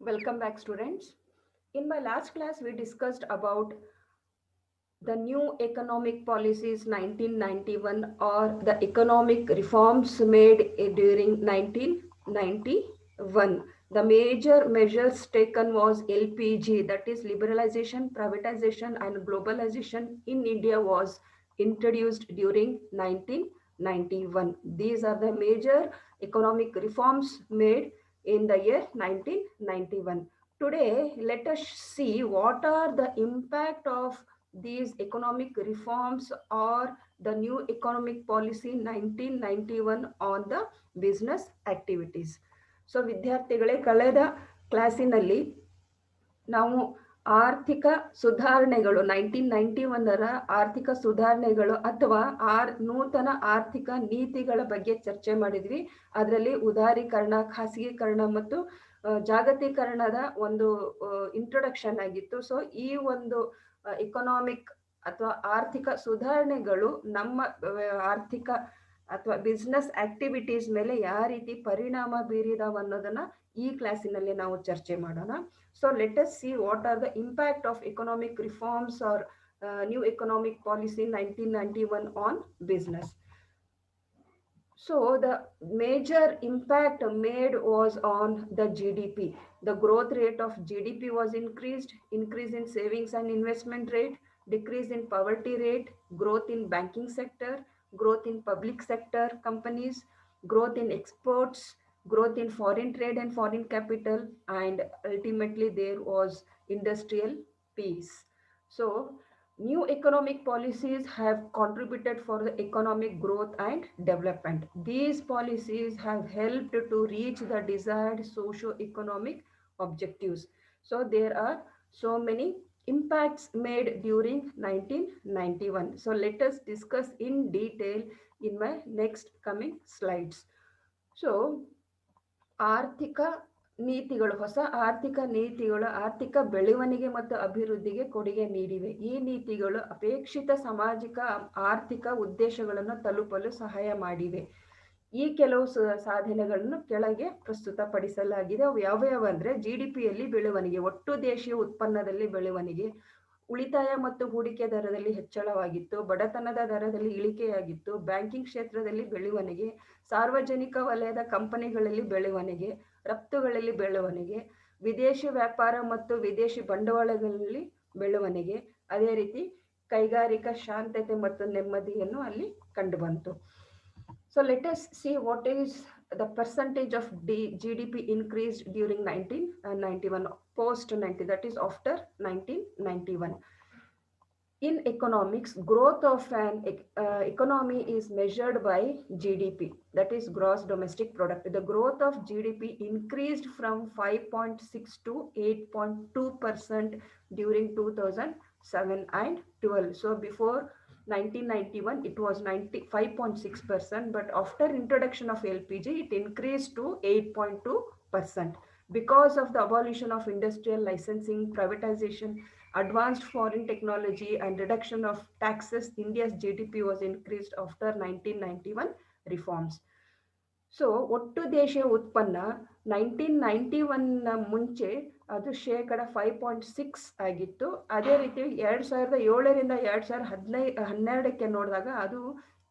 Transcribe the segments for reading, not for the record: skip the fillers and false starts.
Welcome back, students. In my last class, we discussed about the new economic policies 1991 or the economic reforms made during 1991. The major measures taken was LPG, that is liberalization, privatization and globalization in India was introduced during 1991. These are the major economic reforms made in the year 1991. Today, let us see what are the impact of these economic reforms or the new economic policy 1991 on the business activities. So ವಿದ್ಯಾರ್ಥಿಗಳೇ, ಕಳೆದ ಕ್ಲಾಸಿನಲ್ಲಿ ನಾವು ಆರ್ಥಿಕ ಸುಧಾರಣೆಗಳು 1991ರ ಆರ್ಥಿಕ ಸುಧಾರಣೆಗಳು ಅಥವಾ ನೂತನ ಆರ್ಥಿಕ ನೀತಿಗಳ ಬಗ್ಗೆ ಚರ್ಚೆ ಮಾಡಿದ್ವಿ. ಅದರಲ್ಲಿ ಉದಾರೀಕರಣ, ಖಾಸಗೀಕರಣ ಮತ್ತು ಜಾಗತೀಕರಣದ ಒಂದು ಇಂಟ್ರೊಡಕ್ಷನ್ ಆಗಿತ್ತು. ಸೊ ಈ ಒಂದು ಎಕನಾಮಿಕ್ ಅಥವಾ ಆರ್ಥಿಕ ಸುಧಾರಣೆಗಳು ನಮ್ಮ ಆರ್ಥಿಕ ಅಥವಾ ಬಿಸ್ನೆಸ್ ಆಕ್ಟಿವಿಟೀಸ್ ಮೇಲೆ ಯಾವ ರೀತಿ ಪರಿಣಾಮ ಬೀರಿದಾವ ಅನ್ನೋದನ್ನ ಈ ಕ್ಲಾಸಿನಲ್ಲಿ ನಾವು ಚರ್ಚೆ ಮಾಡೋಣ. So let us see what are the impact of economic reforms or new economic policy 1991 on business. So the major impact made was on the GDP. The growth rate of GDP was increased, increase in savings and investment rate, decrease in poverty rate, growth in banking sector, growth in public sector companies, growth in exports, growth in foreign trade and foreign capital, and ultimately there was industrial peace. So new economic policies have contributed for the economic growth and development. These policies have helped to reach the desired socio-economic objectives. So there are so many impacts made during 1991. So let us discuss in detail in my next coming slides. So ಆರ್ಥಿಕ ನೀತಿಗಳು, ಹೊಸ ಆರ್ಥಿಕ ನೀತಿಗಳು ಆರ್ಥಿಕ ಬೆಳವಣಿಗೆ ಮತ್ತು ಅಭಿವೃದ್ಧಿಗೆ ಕೊಡುಗೆ ನೀಡಿವೆ. ಈ ನೀತಿಗಳು ಅಪೇಕ್ಷಿತ ಸಾಮಾಜಿಕ ಆರ್ಥಿಕ ಉದ್ದೇಶಗಳನ್ನು ತಲುಪಲು ಸಹಾಯ ಮಾಡಿವೆ. ಈ ಕೆಲವು ಸಾಧನೆಗಳನ್ನು ಕೆಳಗೆ ಪ್ರಸ್ತುತಪಡಿಸಲಾಗಿದೆ. ಅವು ಯಾವ್ಯಾವ ಅಂದ್ರೆ GDPಯಲ್ಲಿ ಬೆಳವಣಿಗೆ, ಒಟ್ಟು ದೇಶೀಯ ಉತ್ಪನ್ನದಲ್ಲಿ ಬೆಳವಣಿಗೆ, ಉಳಿತಾಯ ಮತ್ತು ಹೂಡಿಕೆ ದರದಲ್ಲಿ ಹೆಚ್ಚಳವಾಗಿತ್ತು, ಬಡತನದ ದರದಲ್ಲಿ ಇಳಿಕೆಯಾಗಿತ್ತು, ಬ್ಯಾಂಕಿಂಗ್ ಕ್ಷೇತ್ರದಲ್ಲಿ ಬೆಳವಣಿಗೆ, ಸಾರ್ವಜನಿಕ ವಲಯದ ಕಂಪನಿಗಳಲ್ಲಿ ಬೆಳವಣಿಗೆ, ರಫ್ತುಗಳಲ್ಲಿ ಬೆಳವಣಿಗೆ, ವಿದೇಶಿ ವ್ಯಾಪಾರ ಮತ್ತು ವಿದೇಶಿ ಬಂಡವಾಳಗಳಲ್ಲಿ ಬೆಳವಣಿಗೆ, ಅದೇ ರೀತಿ ಕೈಗಾರಿಕಾ ಶಾಂತತೆ ಮತ್ತು ನೆಮ್ಮದಿಯನ್ನು ಅಲ್ಲಿ ಕಂಡುಬಂತು. So let us see what is the percentage of GDP increased during 1991 post 90, that is after 1991. In economics, growth of an economy is measured by GDP, that is gross domestic product. The growth of GDP increased from 5.6 to 8.2% during 2007 and 12. So before 1991 it was 95.6%, but after introduction of LPG it increased to 8.2% because of the abolition of industrial licensing, privatization, advanced foreign technology and reduction of taxes. India's GDP was increased after 1991 reforms. So ಒಟ್ಟು ದೇಶೀಯ ಉತ್ಪನ್ನ 1991 ಮುಂಚೆ ಅದು ಶೇಕಡ 5.6 ಆಗಿತ್ತು. ಅದೇ ರೀತಿ 2007ರಿಂದ 2012ಕ್ಕೆ ನೋಡಿದಾಗ ಅದು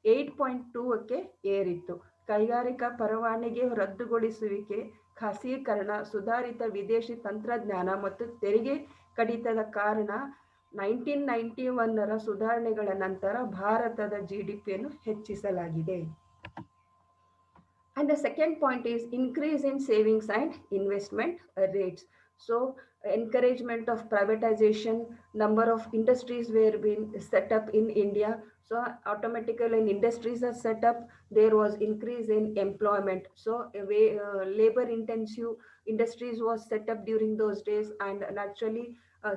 8.2ಕ್ಕೆ ಏರಿತ್ತು. ಕೈಗಾರಿಕಾ ಪರವಾನಗಿ ರದ್ದುಗೊಳಿಸುವಿಕೆ, ಖಾಸಗೀಕರಣ, ಸುಧಾರಿತ ವಿದೇಶಿ ತಂತ್ರಜ್ಞಾನ ಮತ್ತು ತೆರಿಗೆ ಕಡಿತದ ಕಾರಣ 1991ರ ಸುಧಾರಣೆಗಳ ನಂತರ ಭಾರತದ GDPಯನ್ನು ಹೆಚ್ಚಿಸಲಾಗಿದೆ. And the second point is increase in savings and investment rates. So encouragement of privatization, number of industries were being set up in India. So automatically when industries are set up, there was increase in employment. So labor intensive industries was set up during those days, and naturally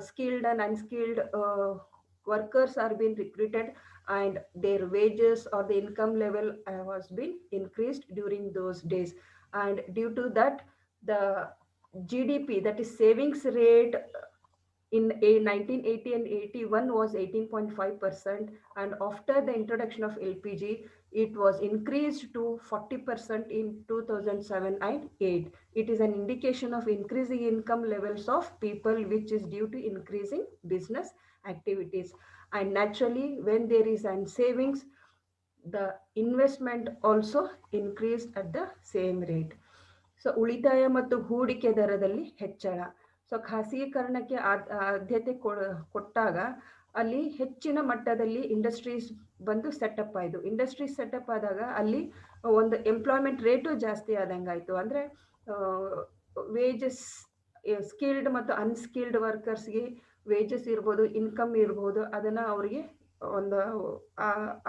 skilled and unskilled workers are being recruited, and their wages or the income level was been increased during those days. And due to that, the GDP, that is savings rate, in 1980 and 81 was 18.5%, and after the introduction of LPG It was increased to 40% in 2007 and 8. It is an indication of increasing income levels of people, which is due to increasing business activities. And naturally, when there is an savings, the investment also increased at the same rate. So ಉಳಿತಾಯ ಮತ್ತು ಹೂಡಿಕೆ ದರದಲ್ಲಿ ಹೆಚ್ಚಳ. So ಖಾಸಗೀಕರಣಕ್ಕೆ ಆದ್ಯತೆ ಕೊಟ್ಟಾಗ ಅಲ್ಲಿ ಹೆಚ್ಚಿನ ಮಟ್ಟದಲ್ಲಿ ಇಂಡಸ್ಟ್ರೀಸ್ ಬಂದು ಸೆಟಪ್ ಆಯಿತು. ಇಂಡಸ್ಟ್ರೀಸ್ ಸೆಟಪ್ ಆದಾಗ ಅಲ್ಲಿ ಒಂದು ಎಂಪ್ಲಾಯ್ಮೆಂಟ್ ರೇಟು ಜಾಸ್ತಿ ಆದಂಗಾಯಿತು. ಅಂದರೆ ವೇಜಸ್ ಸ್ಕಿಲ್ಡ್ ಮತ್ತು ಅನ್ಸ್ಕಿಲ್ಡ್ ವರ್ಕರ್ಸ್ಗೆ ವೇಜಸ್ ಇರ್ಬೋದು, ಇನ್ಕಮ್ ಇರ್ಬೋದು, ಅದನ್ನು ಅವರಿಗೆ ಒಂದು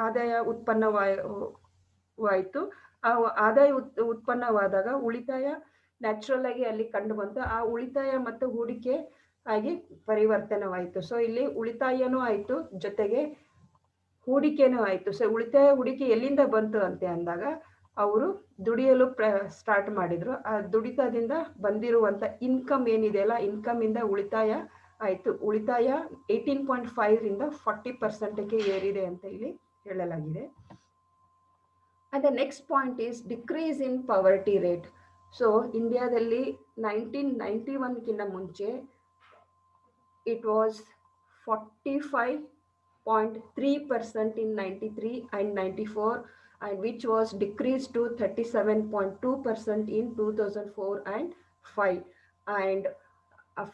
ಆದಾಯ ಉತ್ಪನ್ನವಾಯಿತು. ಆ ಆದಾಯ ಉತ್ಪನ್ನವಾದಾಗ ಉಳಿತಾಯ ನ್ಯಾಚುರಲ್ ಆಗಿ ಅಲ್ಲಿ ಕಂಡು ಬಂತು. ಆ ಉಳಿತಾಯ ಮತ್ತು ಹೂಡಿಕೆ ಆಗಿ ಪರಿವರ್ತನವಾಯಿತು. ಸೊ ಇಲ್ಲಿ ಉಳಿತಾಯನೂ ಆಯಿತು, ಜೊತೆಗೆ ಹೂಡಿಕೆನೂ ಆಯಿತು. ಸೊ ಉಳಿತಾಯ ಹೂಡಿಕೆ ಎಲ್ಲಿಂದ ಬಂತು ಅಂತ ಅಂದಾಗ ಅವರು ದುಡಿಯಲು ಸ್ಟಾರ್ಟ್ ಮಾಡಿದ್ರು. ಆ ದುಡಿತದಿಂದ ಬಂದಿರುವಂಥ ಇನ್ಕಮ್ ಏನಿದೆಯಲ್ಲ, ಇನ್ಕಮ್ ಇಂದ ಉಳಿತಾಯ ಆಯಿತು. ಉಳಿತಾಯ 18.5 40%ಗೆ ಏರಿದೆ ಅಂತ ಇಲ್ಲಿ ಹೇಳಲಾಗಿದೆ. And the next point is decrease in poverty rate. So ಇಂಡಿಯಾದಲ್ಲಿ 1991 ಮುಂಚೆ it was 45.3% in 93 and 94, and which was decreased to 37.2% in 2004 and 5, and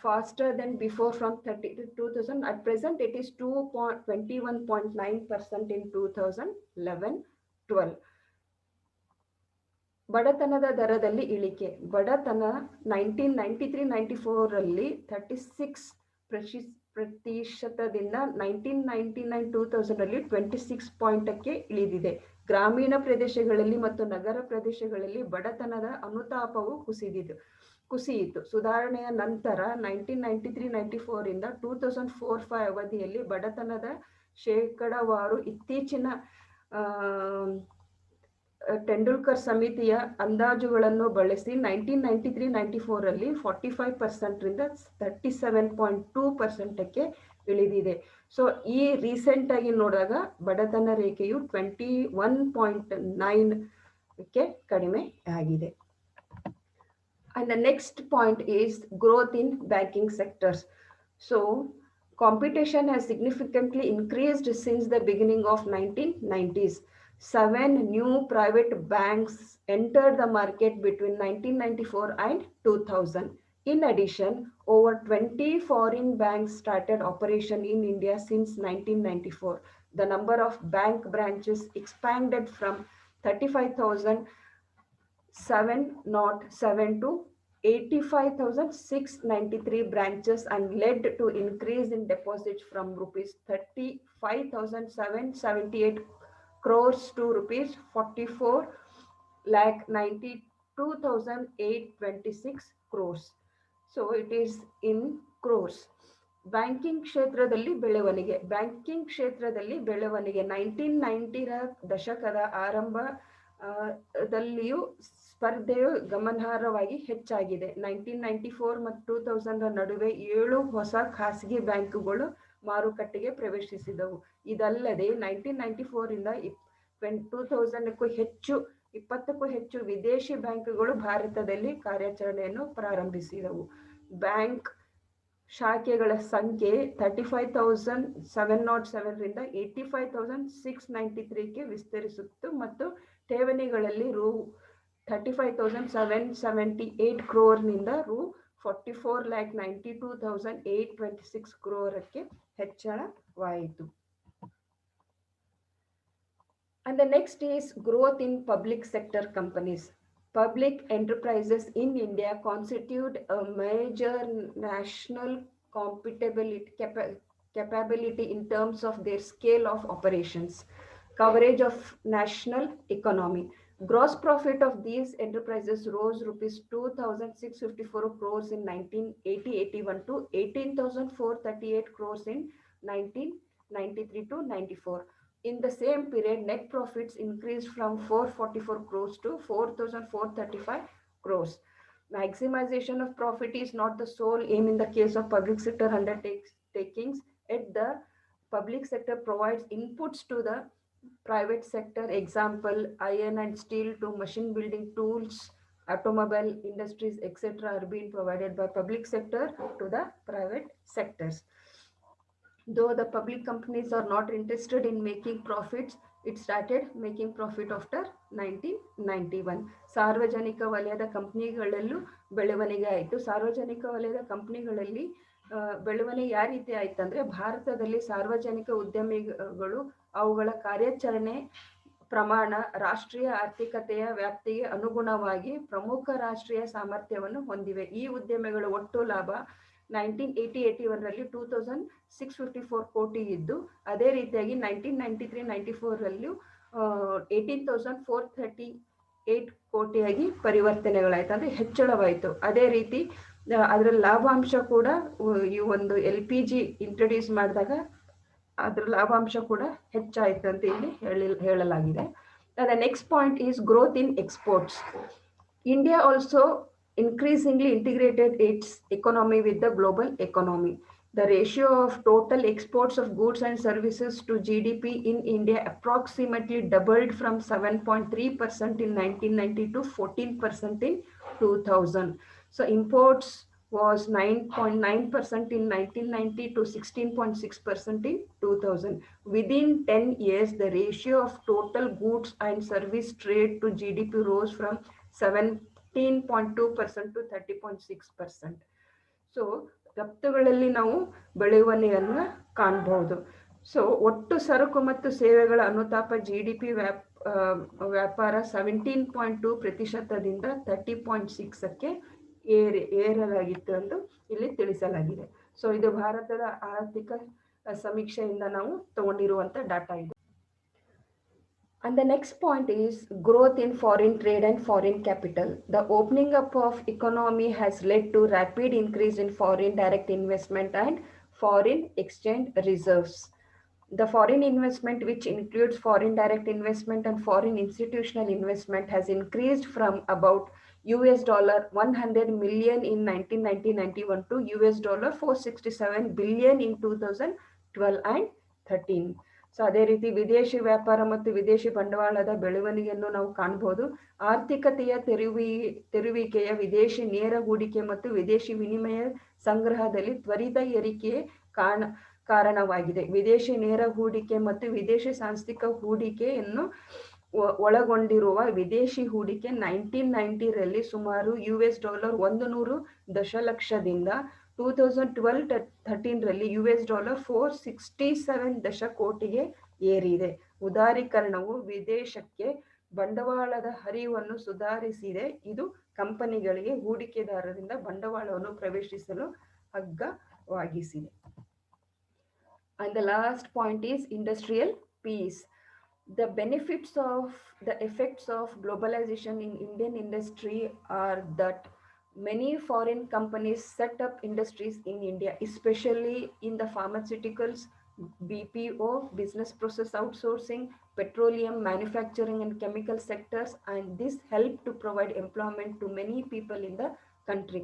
faster than before from 30 to 2000. At present it is 21.9% in 2011-12. ಬಡತನದ ದರದಲ್ಲಿ ಇಳಿಕೆ. ಬಡತನ 1993-94 36% 1999-2000 26 ಪಾಯಿಂಟಕ್ಕೆ ಇಳಿದಿದೆ. ಗ್ರಾಮೀಣ ಪ್ರದೇಶಗಳಲ್ಲಿ ಮತ್ತು ನಗರ ಪ್ರದೇಶಗಳಲ್ಲಿ ಬಡತನದ ಅನುತಾಪವು ಕುಸಿಯಿತು. ಸುಧಾರಣೆಯ ನಂತರ 1993-94 2004-5 ಅವಧಿಯಲ್ಲಿ ಬಡತನದ ಶೇಕಡಾವಾರು ಇತ್ತೀಚಿನ ಟೆಂಡೂಲ್ಕರ್ ಸಮಿತಿಯ ಅಂದಾಜುಗಳನ್ನು ಬಳಸಿ 1993-94 45% 37.2%ಕ್ಕೆ ಇಳಿದಿದೆ. ಸೊ ಈ ರೀಸೆಂಟ್ ಆಗಿ ನೋಡಿದಾಗ ಬಡತನ ರೇಖೆಯು 21.9ಕ್ಕೆ ಕಡಿಮೆ ಆಗಿದೆ. And the next point is growth in banking sectors. So competition has significantly increased since the beginning of 1990s. 7 new private banks entered the market between 1994 and 2000. In addition, over 20 foreign banks started operation in India since 1994. The number of bank branches expanded from 35,707 to 85,693 branches and led to increase in deposits from rupees 35,778 crores to rupees 44,92,826 crores. So it is in crores. Banking ಕ್ಷೇತ್ರದಲ್ಲಿ ಬೆಳವಣಿಗೆ. 1990ರ ದಶಕದ ಆರಂಭದಲ್ಲಿಯೂ ಸ್ಪರ್ಧೆಯು ಗಮನಾರ್ಹವಾಗಿ ಹೆಚ್ಚಾಗಿದೆ. 1994 ಮತ್ತು 2000 ನಡುವೆ 7 ಹೊಸ ಖಾಸಗಿ ಬ್ಯಾಂಕುಗಳು ಮಾರುಕಟ್ಟೆಗೆ ಪ್ರವೇಶಿಸಿದವು. ಇದಲ್ಲದೆ 1994 2000ಕ್ಕೂ ಹೆಚ್ಚು ವಿದೇಶಿ ಬ್ಯಾಂಕುಗಳು ಭಾರತದಲ್ಲಿ ಕಾರ್ಯಾಚರಣೆಯನ್ನು ಪ್ರಾರಂಭಿಸಿದವು. ಬ್ಯಾಂಕ್ ಶಾಖೆಗಳ ಸಂಖ್ಯೆ 35,707 85,693ಕ್ಕೆ ವಿಸ್ತರಿಸಿತ್ತು ಮತ್ತು ಠೇವಣಿಗಳಲ್ಲಿ ರೂ 35,778 ಕ್ರೋರ್ನಿಂದ ರೂ 44,92,826 ಕ್ರೋರಕ್ಕೆ ಹೆಚ್ಚಳವಾಯಿತು. And the next is growth in public sector companies. Public enterprises in India constitute a major national capability in terms of their scale of operations, coverage of national economy. Gross profit of these enterprises rose rupees 2,654 crores in 1980-81 to 18,438 crores in 1993-94. In the same period, net profits increased from 444 crores to 4,435 crores. Maximization of profit is not the sole aim in the case of public sector undertakings. Yet the public sector provides inputs to the private sector, example, iron and steel to machine building tools, automobile industries, etc. are being provided by public sector to the private sectors. Though the public companies are not interested in making profits, it started making profit after 1991. ಸಾರ್ವಜನಿಕ ವಲಯದ ಕಂಪನಿಗಳಲ್ಲೂ ಬೆಳವಣಿಗೆ ಆಯಿತು. ಸಾರ್ವಜನಿಕ ವಲಯದ ಕಂಪನಿಗಳಲ್ಲಿ ಬೆಳವಣಿಗೆ ಯಾವ ರೀತಿ ಆಯ್ತು ಅಂದರೆ, ಭಾರತದಲ್ಲಿ ಸಾರ್ವಜನಿಕ ಉದ್ಯಮಿಗಳು ಅವುಗಳ ಕಾರ್ಯಾಚರಣೆ ಪ್ರಮಾಣ ರಾಷ್ಟ್ರೀಯ ಆರ್ಥಿಕತೆಯ ವ್ಯಾಪ್ತಿಗೆ ಅನುಗುಣವಾಗಿ ಪ್ರಮುಖ ರಾಷ್ಟ್ರೀಯ ಸಾಮರ್ಥ್ಯವನ್ನು ಹೊಂದಿವೆ. ಈ ಉದ್ಯಮಿಗಳ ಒಟ್ಟು ಲಾಭ 1981ರಲ್ಲಿ 2654 ಕೋಟಿ ಇದ್ದು, ಅದೇ ರೀತಿಯಾಗಿ 1993-94ರಲ್ಲೂ 18,438 ಕೋಟಿಯಾಗಿ ಪರಿವರ್ತನೆಗಳಾಯ್ತು, ಅಂದರೆ ಹೆಚ್ಚಳವಾಯಿತು. ಅದೇ ರೀತಿ ಅದರ ಲಾಭಾಂಶ ಕೂಡ ಈ ಒಂದು LPG ಇಂಟ್ರೊಡ್ಯೂಸ್ ಮಾಡಿದಾಗ ಅದರ ಲಾಭಾಂಶ ಕೂಡ ಹೆಚ್ಚಾಯಿತು ಅಂತ ಇಲ್ಲಿ ಹೇಳಲಾಗಿದೆ. The next point is growth in exports. India also increasingly integrated its economy with the global economy. The ratio of total exports of goods and services to GDP in India approximately doubled from 7.3% in 1990 to 14% in 2000. So imports was 9.9% in 1990 to 16.6% in 2000. Within 10 years, the ratio of total goods and service trade to GDP rose from 17.2% to 30.6%. So ರಫ್ತುಗಳಲ್ಲಿ ನಾವು ಬೆಳವಣಿಗೆಯನ್ನು ಕಾಣಬಹುದು. So ಒಟ್ಟು ಸರಕು ಮತ್ತು ಸೇವೆಗಳ ಅನುತಾಪ GDP ವ್ಯಾಪಾರ 17.2%ದಿಂದ 30.6%ಕ್ಕೆ ಏರಲಾಗಿತ್ತು ಎಂದು ಇಲ್ಲಿ ತಿಳಿಸಲಾಗಿದೆ. ಸೊ ಇದು ಭಾರತದ ಆರ್ಥಿಕ ಸಮೀಕ್ಷೆಯಿಂದ ನಾವು ತಗೊಂಡಿರುವಂತ ಡಾಟಾ ಇದು. And the next point is growth in foreign trade and foreign capital. The opening up of economy has led to rapid increase in foreign direct investment and foreign exchange reserves. The foreign investment, which includes foreign direct investment and foreign institutional investment, has increased from about $100 million in 1990-91 to $467 billion in 2012 and 13. So ಅದೇ ರೀತಿ ವಿದೇಶಿ ವ್ಯಾಪಾರ ಮತ್ತು ವಿದೇಶಿ ಬಂಡವಾಳದ ಬೆಳವಣಿಗೆಯನ್ನು ನಾವು ಕಾಣಬಹುದು. ಆರ್ಥಿಕತೆಯ ತೆರುವಿಕೆಯ ವಿದೇಶಿ ನೇರ ಹೂಡಿಕೆ ಮತ್ತು ವಿದೇಶಿ ವಿನಿಮಯ ಸಂಗ್ರಹದಲ್ಲಿ ತ್ವರಿತ ಏರಿಕೆ ಕಾರಣವಾಗಿದೆ. ವಿದೇಶಿ ನೇರ ಹೂಡಿಕೆ ಮತ್ತು ವಿದೇಶಿ ಸಾಂಸ್ಥಿಕ ಹೂಡಿಕೆಯನ್ನು ಒಳಗೊಂಡಿರುವ ವಿದೇಶಿ ಹೂಡಿಕೆ 1990ರಲ್ಲಿ ಸುಮಾರು $100 ದಶಲಕ್ಷದಿಂದ 2012-13ರಲ್ಲಿ $467 ದಶಕೋಟಿಗೆ ಏರಿದೆ. ಉದಾರೀಕರಣವು ವಿದೇಶಕ್ಕೆ ಬಂಡವಾಳದ ಹರಿವನ್ನು ಸುಧಾರಿಸಿದೆ. ಇದು ಕಂಪನಿಗಳಿಗೆ ಹೂಡಿಕೆದಾರರಿಂದ ಬಂಡವಾಳವನ್ನು ಪ್ರವೇಶಿಸಲು ಹಗ್ಗವಾಗಿಸಿದೆ. And the last point is industrial peace. The benefits of the effects of globalization in Indian industry are that many foreign companies set up industries in India, especially in the pharmaceuticals, BPO, business process outsourcing, petroleum, manufacturing and chemical sectors, and this helped to provide employment to many people in the country.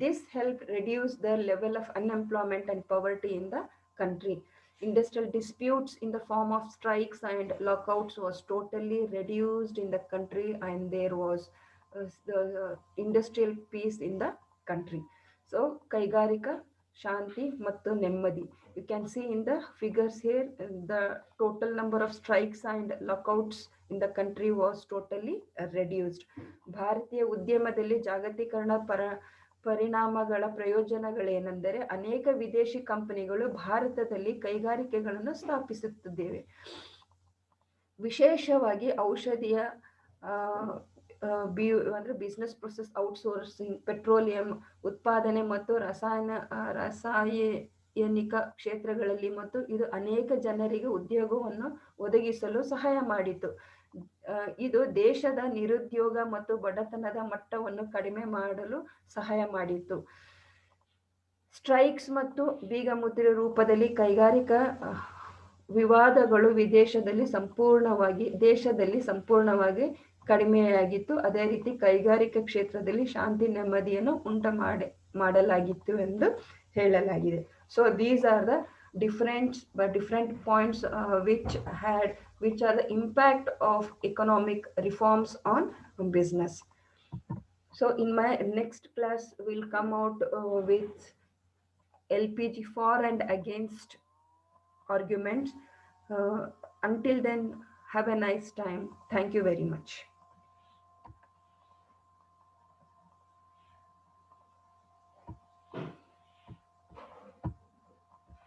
This helped reduce the level of unemployment and poverty in the country. Industrial disputes in the form of strikes and lockouts was totally reduced in the country, and there was the industrial peace in the country. So ಕೈಗಾರಿಕಾ ಶಾಂತಿ ಮತ್ತು ನೆಮ್ಮದಿ. You can see in the figures here the total number of strikes and lockouts in the country was totally reduced. ಭಾರತೀಯ ಉದ್ಯಮದಲ್ಲಿ ಜಾಗತೀಕರಣ ಪರಿಣಾಮಗಳ ಪ್ರಯೋಜನಗಳೇನೆಂದರೆ, ಅನೇಕ ವಿದೇಶಿ ಕಂಪನಿಗಳು ಭಾರತದಲ್ಲಿ ಕೈಗಾರಿಕೆಗಳನ್ನು ಸ್ಥಾಪಿಸುತ್ತಿದ್ದೇವೆ. ವಿಶೇಷವಾಗಿ ಔಷಧಿಯ ಅಂದ್ರೆ ಬಿಸ್ನೆಸ್ ಪ್ರೊಸೆಸ್ ಔಟ್ಸೋರ್ಸಿಂಗ್, ಪೆಟ್ರೋಲಿಯಂ ಉತ್ಪಾದನೆ ಮತ್ತು ರಾಸಾಯನಿಕ ಕ್ಷೇತ್ರಗಳಲ್ಲಿ, ಮತ್ತು ಇದು ಅನೇಕ ಜನರಿಗೆ ಉದ್ಯೋಗವನ್ನು ಒದಗಿಸಲು ಸಹಾಯ ಮಾಡಿತು. ಇದು ದೇಶದ ನಿರುದ್ಯೋಗ ಮತ್ತು ಬಡತನದ ಮಟ್ಟವನ್ನು ಕಡಿಮೆ ಮಾಡಲು ಸಹಾಯ ಮಾಡಿತು. ಸ್ಟ್ರೈಕ್ಸ್ ಮತ್ತು ಬೀಗ ಮುದ್ರೆ ರೂಪದಲ್ಲಿ ಕೈಗಾರಿಕಾ ವಿವಾದಗಳು ದೇಶದಲ್ಲಿ ಸಂಪೂರ್ಣವಾಗಿ ಕಡಿಮೆಯಾಗಿತ್ತು. ಅದೇ ರೀತಿ ಕೈಗಾರಿಕಾ ಕ್ಷೇತ್ರದಲ್ಲಿ ಶಾಂತಿ ನೆಮ್ಮದಿಯನ್ನು ಮಾಡಲಾಗಿತ್ತು ಎಂದು ಹೇಳಲಾಗಿದೆ. So these are the different points which had which are the impact of economic reforms on business. So in my next class, we'll come out with LPG for and against arguments. Uh, until then, have a nice time. Thank you very much.